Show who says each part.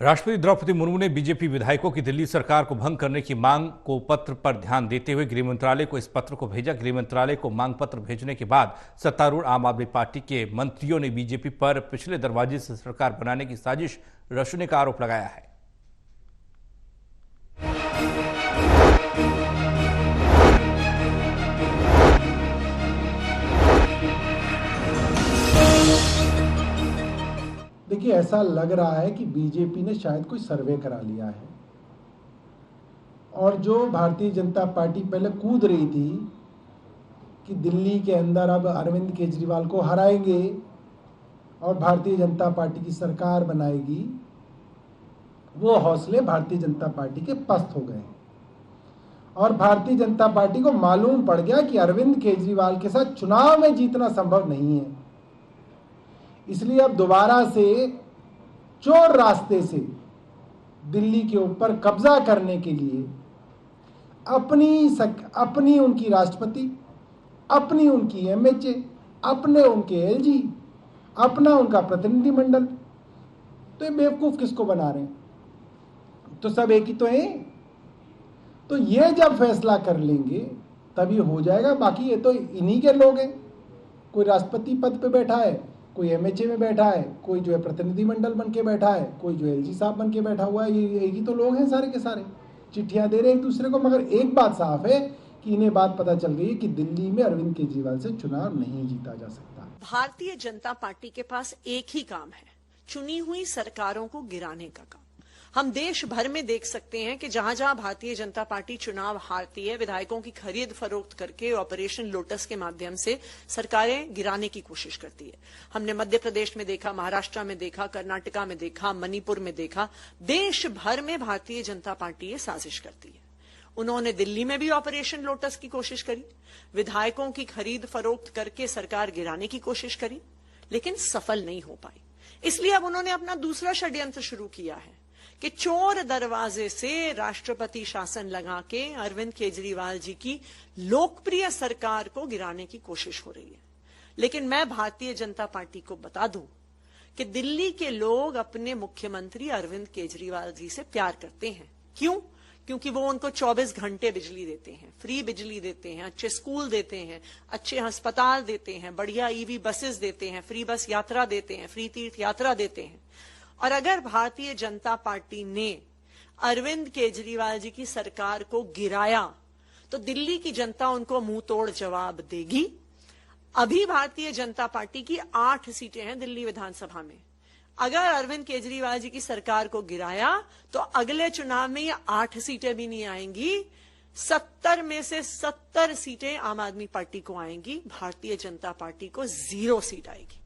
Speaker 1: राष्ट्रपति द्रौपदी मुर्मू ने बीजेपी विधायकों की दिल्ली सरकार को भंग करने की मांग को पत्र पर ध्यान देते हुए गृह मंत्रालय को इस पत्र को भेजा। गृह मंत्रालय को मांग पत्र भेजने के बाद सत्तारूढ़ आम आदमी पार्टी के मंत्रियों ने बीजेपी पर पिछले दरवाजे से सरकार बनाने की साजिश रचने का आरोप लगाया है।
Speaker 2: देखिए, ऐसा लग रहा है कि बीजेपी ने शायद कोई सर्वे करा लिया है और जो भारतीय जनता पार्टी पहले कूद रही थी कि दिल्ली के अंदर अब अरविंद केजरीवाल को हराएंगे और भारतीय जनता पार्टी की सरकार बनाएगी, वो हौसले भारतीय जनता पार्टी के पस्त हो गए और भारतीय जनता पार्टी को मालूम पड़ गया कि अरविंद केजरीवाल के साथ चुनाव में जीतना संभव नहीं है। इसलिए अब दोबारा से चोर रास्ते से दिल्ली के ऊपर कब्जा करने के लिए अपनी उनकी राष्ट्रपति, अपनी उनकी एमएचए, अपने उनके एलजी, अपना उनका प्रतिनिधिमंडल, तो ये बेवकूफ किसको बना रहे हैं? तो सब एक ही तो हैं। तो ये जब फैसला कर लेंगे तभी हो जाएगा। बाकी ये तो इन्हीं के लोग हैं। कोई राष्ट्रपति पद पे बैठा है, कोई एमएचए में बैठा है, कोई जो है प्रतिनिधिमंडल बन के बैठा है, कोई जो एलजी साहब बन के बैठा हुआ है। ये एक ही तो लोग हैं सारे के सारे, चिट्ठियां दे रहे हैं एक दूसरे को। मगर एक बात साफ है कि इन्हें बात पता चल गई है कि दिल्ली में अरविंद केजरीवाल से चुनाव नहीं जीता जा सकता।
Speaker 3: भारतीय जनता पार्टी के पास एक ही काम है, चुनी हुई सरकारों को गिराने का काम। हम देश भर में देख सकते हैं कि जहां जहां भारतीय जनता पार्टी चुनाव हारती है, विधायकों की खरीद फरोख्त करके ऑपरेशन लोटस के माध्यम से सरकारें गिराने की कोशिश करती है। हमने मध्य प्रदेश में देखा, महाराष्ट्र में देखा, कर्नाटका में देखा, मणिपुर में देखा। देश भर में भारतीय जनता पार्टी ये साजिश करती है। उन्होंने दिल्ली में भी ऑपरेशन लोटस की कोशिश करी, विधायकों की खरीद फरोख्त करके सरकार गिराने की कोशिश करी, लेकिन सफल नहीं हो पाई। इसलिए अब उन्होंने अपना दूसरा षड्यंत्र शुरू किया है कि चोर दरवाजे से राष्ट्रपति शासन लगा के अरविंद केजरीवाल जी की लोकप्रिय सरकार को गिराने की कोशिश हो रही है। लेकिन मैं भारतीय जनता पार्टी को बता दूं कि दिल्ली के लोग अपने मुख्यमंत्री अरविंद केजरीवाल जी से प्यार करते हैं। क्यों? क्योंकि वो उनको 24 घंटे बिजली देते हैं, फ्री बिजली देते हैं, अच्छे स्कूल देते हैं, अच्छे अस्पताल देते हैं, बढ़िया ईवी बसेस देते हैं, फ्री बस यात्रा देते हैं, फ्री तीर्थ यात्रा देते हैं। और अगर भारतीय जनता पार्टी ने अरविंद केजरीवाल जी की सरकार को गिराया तो दिल्ली की जनता उनको मुंह तोड़ जवाब देगी। अभी भारतीय जनता पार्टी की 8 सीटें हैं दिल्ली विधानसभा में। अगर अरविंद केजरीवाल जी की सरकार को गिराया तो अगले चुनाव में ये 8 सीटें भी नहीं आएंगी, 70 में से 70 सीटें आम आदमी पार्टी को आएंगी, भारतीय जनता पार्टी को 0 सीट आएगी।